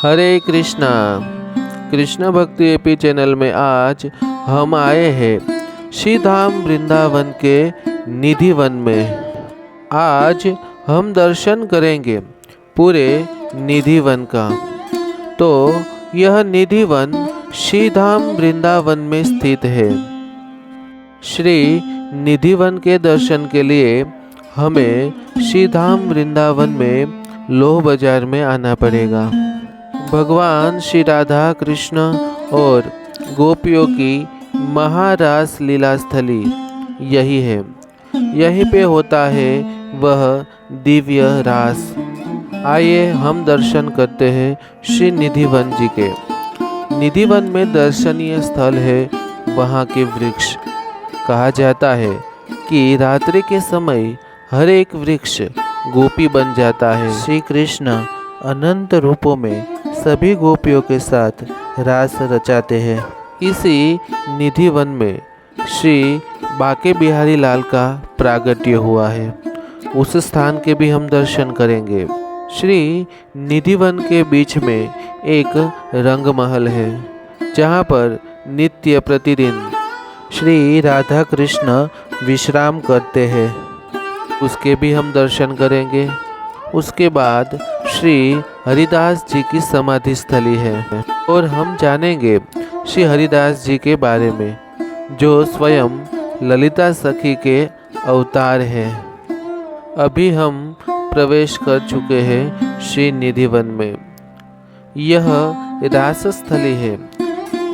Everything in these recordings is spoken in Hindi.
हरे कृष्णा। कृष्ण भक्ति एपी चैनल में आज हम आए हैं श्री धाम वृंदावन के निधि वन में। आज हम दर्शन करेंगे पूरे निधि वन का। तो यह निधि वन श्री धाम वृंदावन में स्थित है। श्री निधि वन के दर्शन के लिए हमें श्री धाम वृंदावन में लोह बाजार में आना पड़ेगा। भगवान श्री राधा कृष्ण और गोपियों की महारास लीला स्थली यही है। यहीं पे होता है वह दिव्य रास। आइए हम दर्शन करते हैं श्री निधि वन जी के। निधि वन में दर्शनीय स्थल है वहाँ के वृक्ष। कहा जाता है कि रात्रि के समय हर एक वृक्ष गोपी बन जाता है। श्री कृष्ण अनंत रूपों में सभी गोपियों के साथ रास रचाते हैं। इसी निधि वन में श्री बाके बिहारी लाल का प्रागट्य हुआ है। उस स्थान के भी हम दर्शन करेंगे। श्री निधि वन के बीच में एक रंग महल है जहाँ पर नित्य प्रतिदिन श्री राधा कृष्ण विश्राम करते हैं। उसके भी हम दर्शन करेंगे। उसके बाद श्री हरिदास जी की समाधि स्थली है और हम जानेंगे श्री हरिदास जी के बारे में जो स्वयं ललिता सखी के अवतार हैं। अभी हम प्रवेश कर चुके हैं श्री निधि वन में। यह रास स्थली है।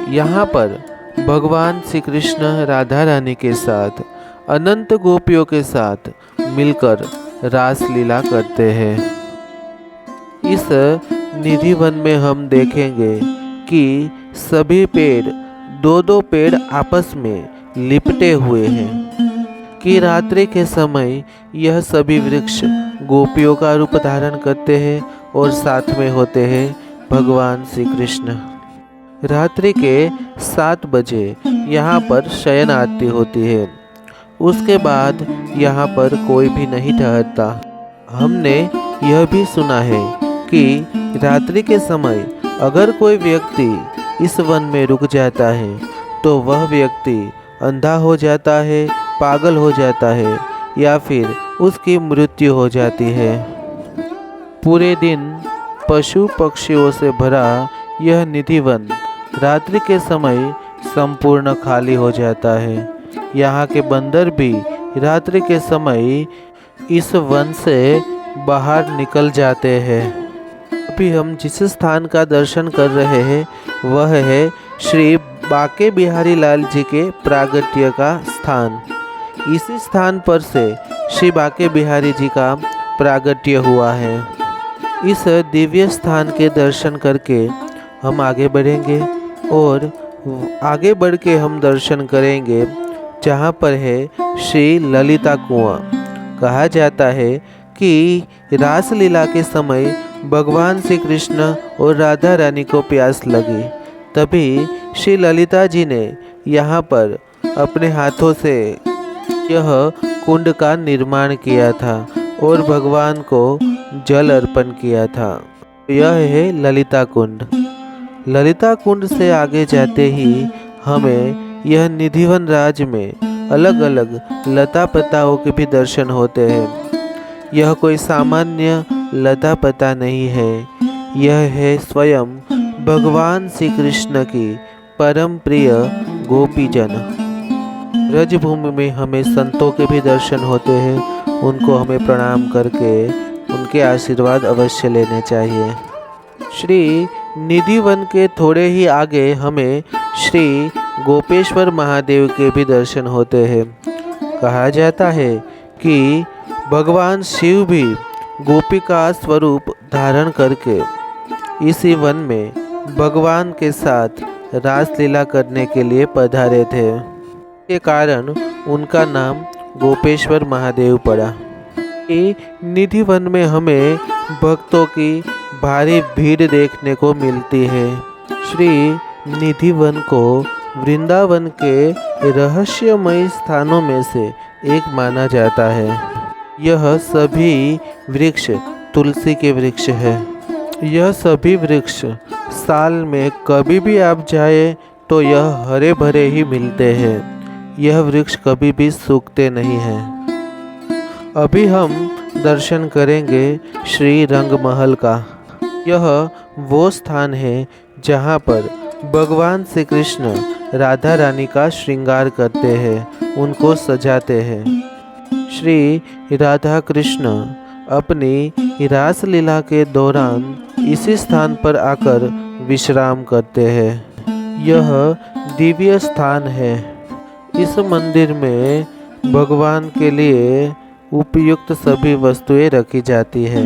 यहाँ पर भगवान श्री कृष्ण राधा रानी के साथ अनंत गोपियों के साथ मिलकर रास लीला करते हैं। इस निधि वन में हम देखेंगे कि सभी पेड़ दो पेड़ आपस में लिपटे हुए हैं कि रात्रि के समय यह सभी वृक्ष गोपियों का रूप धारण करते हैं और साथ में होते हैं भगवान श्री कृष्ण। रात्रि के 7 बजे यहाँ पर शयन आरती होती है। उसके बाद यहाँ पर कोई भी नहीं ठहरता। हमने यह भी सुना है कि रात्रि के समय अगर कोई व्यक्ति इस वन में रुक जाता है तो वह व्यक्ति अंधा हो जाता है, पागल हो जाता है या फिर उसकी मृत्यु हो जाती है। पूरे दिन पशु पक्षियों से भरा यह निधि वन रात्रि के समय संपूर्ण खाली हो जाता है। यहाँ के बंदर भी रात्रि के समय इस वन से बाहर निकल जाते हैं। अभी हम जिस स्थान का दर्शन कर रहे हैं वह है श्री बाके बिहारी लाल जी के प्रागट्य का स्थान। इसी स्थान पर से श्री बाके बिहारी जी का प्रागट्य हुआ है। इस दिव्य स्थान के दर्शन करके हम आगे बढ़ेंगे और आगे बढ़ के हम दर्शन करेंगे जहाँ पर है श्री ललिता कुआं। कहा जाता है कि रास लीला के समय भगवान श्री कृष्ण और राधा रानी को प्यास लगी। तभी श्री ललिता जी ने यहाँ पर अपने हाथों से यह कुंड का निर्माण किया था और भगवान को जल अर्पण किया था। यह है ललिता कुंड। ललिता कुंड से आगे जाते ही हमें यह निधिवन राज में अलग अलग लता पताओं के भी दर्शन होते हैं। यह कोई सामान्य लता पता नहीं है। यह है स्वयं भगवान श्री कृष्ण की परम प्रिय गोपीजन। ब्रजभूमि में हमें संतों के भी दर्शन होते हैं। उनको हमें प्रणाम करके उनके आशीर्वाद अवश्य लेने चाहिए। श्री निधि वन के थोड़े ही आगे हमें श्री गोपेश्वर महादेव के भी दर्शन होते हैं। कहा जाता है कि भगवान शिव भी गोपिका स्वरूप धारण करके इसी वन में भगवान के साथ रास लीला करने के लिए पधारे थे। के कारण उनका नाम गोपेश्वर महादेव पड़ा। निधि वन में हमें भक्तों की भारी भीड़ देखने को मिलती है। श्री निधि वन को वृंदावन के रहस्यमय स्थानों में से एक माना जाता है। यह सभी वृक्ष तुलसी के वृक्ष है। यह सभी वृक्ष साल में कभी भी आप जाए तो यह हरे भरे ही मिलते हैं। यह वृक्ष कभी भी सूखते नहीं हैं। अभी हम दर्शन करेंगे श्री रंगमहल का। यह वो स्थान है जहाँ पर भगवान श्री कृष्ण राधा रानी का श्रृंगार करते हैं, उनको सजाते हैं। श्री राधा कृष्ण अपनी रास लीला के दौरान इसी स्थान पर आकर विश्राम करते हैं। यह दिव्य स्थान है। इस मंदिर में भगवान के लिए उपयुक्त सभी वस्तुएं रखी जाती है।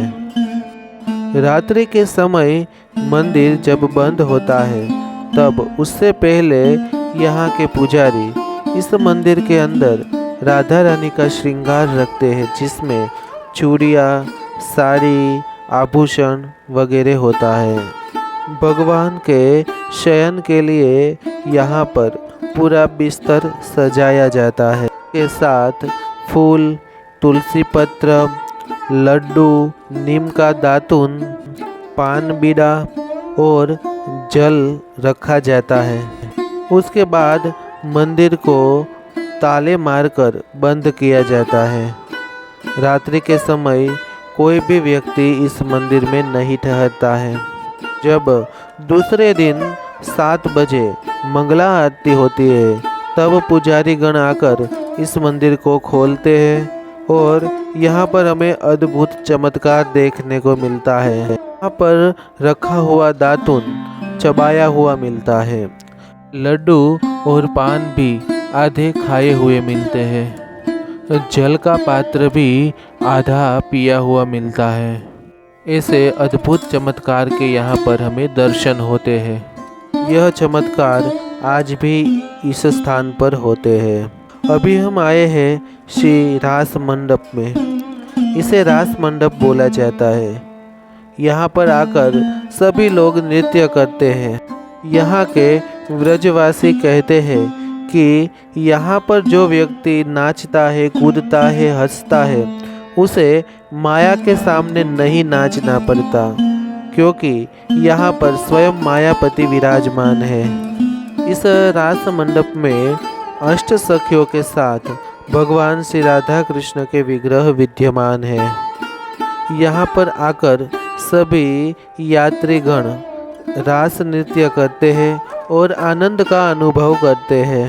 रात्रि के समय मंदिर जब बंद होता है तब उससे पहले यहाँ के पुजारी इस मंदिर के अंदर राधा रानी का श्रृंगार रखते हैं, जिसमें चूड़ियाँ, साड़ी, आभूषण वगैरह होता है। भगवान के शयन के लिए यहाँ पर पूरा बिस्तर सजाया जाता है। के साथ फूल, तुलसी पत्र, लड्डू, नीम का दातुन, पान बीड़ा और जल रखा जाता है। उसके बाद मंदिर को ताले मारकर बंद किया जाता है। रात्रि के समय कोई भी व्यक्ति इस मंदिर में नहीं ठहरता है। जब दूसरे दिन 7 बजे मंगला आरती होती है तब पुजारी गण आकर इस मंदिर को खोलते हैं और यहाँ पर हमें अद्भुत चमत्कार देखने को मिलता है। यहाँ पर रखा हुआ दातुन चबाया हुआ मिलता है। लड्डू और पान भी आधे खाए हुए मिलते हैं। जल का पात्र भी आधा पिया हुआ मिलता है। ऐसे अद्भुत चमत्कार के यहाँ पर हमें दर्शन होते हैं। यह चमत्कार आज भी इस स्थान पर होते हैं। अभी हम आए हैं श्री रास मंडप में। इसे रास मंडप बोला जाता है। यहाँ पर आकर सभी लोग नृत्य करते हैं। यहाँ के व्रजवासी कहते हैं कि यहाँ पर जो व्यक्ति नाचता है, कूदता है, हंसता है, उसे माया के सामने नहीं नाचना पड़ता, क्योंकि यहाँ पर स्वयं मायापति विराजमान है। इस रास मंडप में अष्ट सखियों के साथ भगवान श्री राधा कृष्ण के विग्रह विद्यमान है। यहाँ पर आकर सभी यात्रीगण रास नृत्य करते हैं और आनंद का अनुभव करते हैं।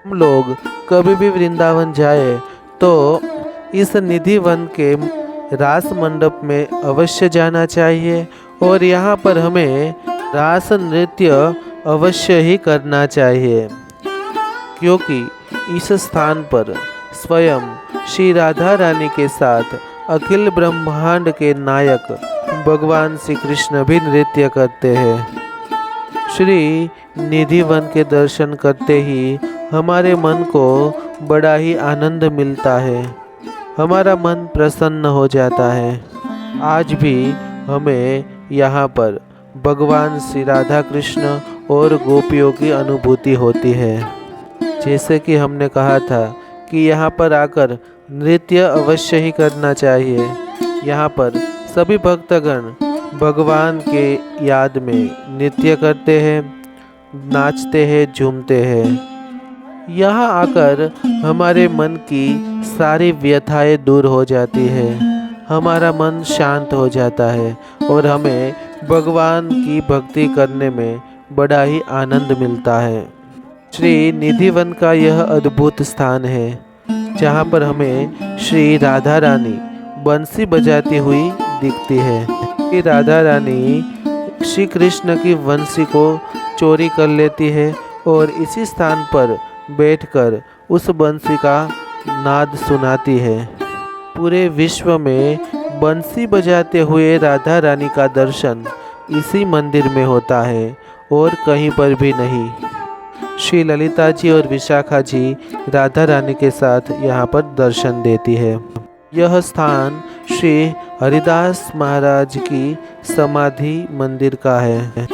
हम लोग कभी भी वृंदावन जाए तो इस निधि वन के रास मंडप में अवश्य जाना चाहिए और यहाँ पर हमें रास नृत्य अवश्य ही करना चाहिए, क्योंकि इस स्थान पर स्वयं श्री राधा रानी के साथ अखिल ब्रह्मांड के नायक भगवान श्री कृष्ण भी नृत्य करते हैं। श्री निधि वन के दर्शन करते ही हमारे मन को बड़ा ही आनंद मिलता है। हमारा मन प्रसन्न हो जाता है। आज भी हमें यहाँ पर भगवान श्री राधा कृष्ण और गोपियों की अनुभूति होती है। जैसे कि हमने कहा था कि यहाँ पर आकर नृत्य अवश्य ही करना चाहिए। यहाँ पर सभी भक्तगण भगवान के याद में नृत्य करते हैं, नाचते हैं, झूमते हैं। यहाँ आकर हमारे मन की सारी व्यथाएं दूर हो जाती है। हमारा मन शांत हो जाता है और हमें भगवान की भक्ति करने में बड़ा ही आनंद मिलता है। श्री निधि वन का यह अद्भुत स्थान है जहाँ पर हमें श्री राधा रानी बंसी बजाती हुई दिखती है। श्री राधा रानी श्री कृष्ण की बंसी को चोरी कर लेती है और इसी स्थान पर बैठकर उस बंसी का नाद सुनाती है। पूरे विश्व में बंसी बजाते हुए राधा रानी का दर्शन इसी मंदिर में होता है और कहीं पर भी नहीं। श्री ललिता जी और विशाखा जी राधा रानी के साथ यहाँ पर दर्शन देती है। यह स्थान श्री हरिदास महाराज की समाधि मंदिर का है।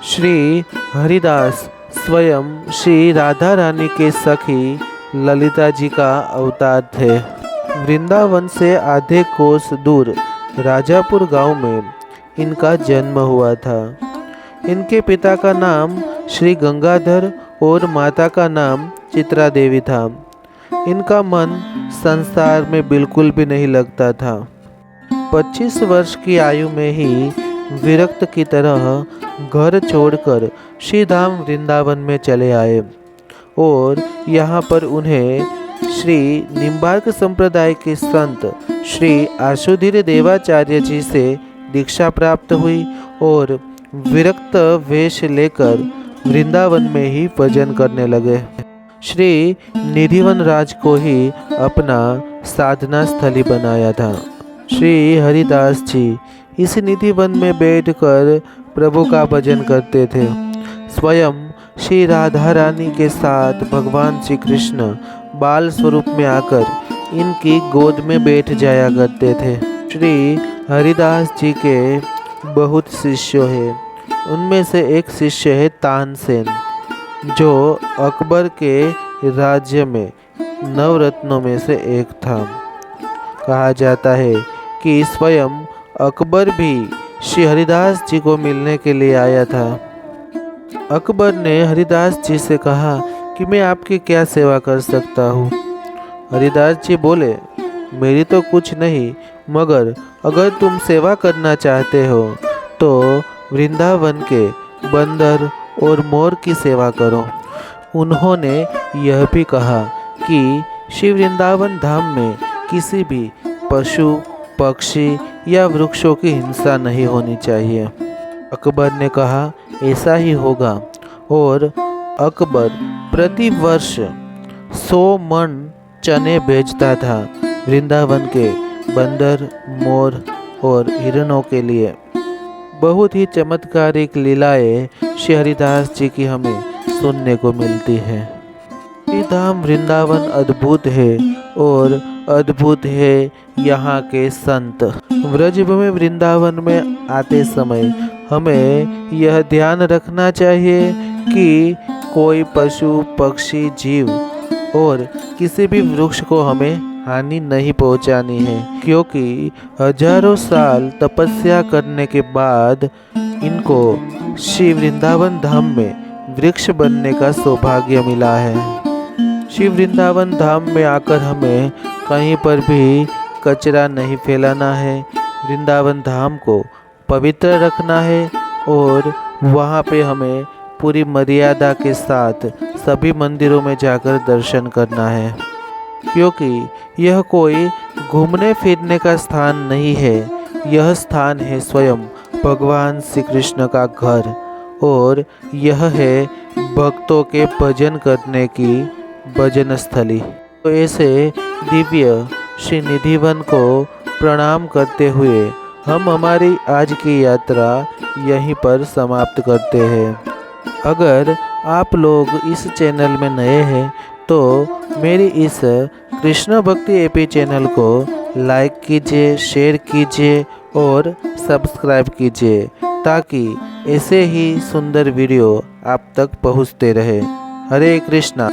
श्री हरिदास स्वयं श्री राधा रानी के सखी ललिता जी का अवतार थे। वृंदावन से आधे कोस दूर राजापुर गांव में इनका जन्म हुआ था। इनके पिता का नाम श्री गंगाधर और माता का नाम चित्रा देवी था। इनका मन संसार में बिल्कुल भी नहीं लगता था। 25 वर्ष की आयु में ही विरक्त की तरह घर छोड़कर श्री धाम वृंदावन में चले आए और यहाँ पर उन्हें श्री निम्बार्क संप्रदाय के संत श्री आशुधीर देवाचार्य जी से दीक्षा प्राप्त हुई और विरक्त वेश लेकर वृंदावन में ही भजन करने लगे। श्री निधिवन राज को ही अपना साधना स्थली बनाया था। श्री हरिदास जी इस निधिवन में बैठकर प्रभु का भजन करते थे। स्वयं श्री राधा रानी के साथ भगवान श्री कृष्ण बाल स्वरूप में आकर इनकी गोद में बैठ जाया करते थे। श्री हरिदास जी के बहुत शिष्य हैं। उनमें से एक शिष्य है तानसेन, जो अकबर के राज्य में नवरत्नों में से एक था। कहा जाता है कि स्वयं अकबर भी श्री हरिदास जी को मिलने के लिए आया था। अकबर ने हरिदास जी से कहा कि मैं आपकी क्या सेवा कर सकता हूँ। हरिदास जी बोले, मेरी तो कुछ नहीं, मगर अगर तुम सेवा करना चाहते हो तो वृंदावन के बंदर और मोर की सेवा करो। उन्होंने यह भी कहा कि श्री वृंदावन धाम में किसी भी पशु, पक्षी या वृक्षों की हिंसा नहीं होनी चाहिए। अकबर ने कहा ऐसा ही होगा और अकबर प्रति वर्ष 100 मन चने बेचता था वृंदावन के बंदर, मोर और हिरणों के लिए। बहुत ही चमत्कारिक लीलाएं श्री हरिदास जी की हमें सुनने को मिलती है। श्री धाम वृंदावन अद्भुत है और अद्भुत है यहाँ के संत। व्रजभूमि वृंदावन में आते समय हमें यह ध्यान रखना चाहिए कि कोई पशु, पक्षी, जीव और किसी भी वृक्ष को हमें हानि नहीं पहुंचानी है, क्योंकि हजारों साल तपस्या करने के बाद इनको श्री वृंदावन धाम में वृक्ष बनने का सौभाग्य मिला है। श्री वृंदावन धाम में आकर हमें कहीं पर भी कचरा नहीं फैलाना है। वृंदावन धाम को पवित्र रखना है और वहाँ पे हमें पूरी मर्यादा के साथ सभी मंदिरों में जाकर दर्शन करना है, क्योंकि यह कोई घूमने फिरने का स्थान नहीं है। यह स्थान है स्वयं भगवान श्री कृष्ण का घर और यह है भक्तों के भजन करने की भजन स्थली। तो ऐसे दिव्य श्री निधिवन को प्रणाम करते हुए हम हमारी आज की यात्रा यहीं पर समाप्त करते हैं। अगर आप लोग इस चैनल में नए हैं तो मेरी इस कृष्ण भक्ति एपी चैनल को लाइक कीजिए, शेयर कीजिए और सब्सक्राइब कीजिए, ताकि ऐसे ही सुंदर वीडियो आप तक पहुंचते रहे। हरे कृष्णा।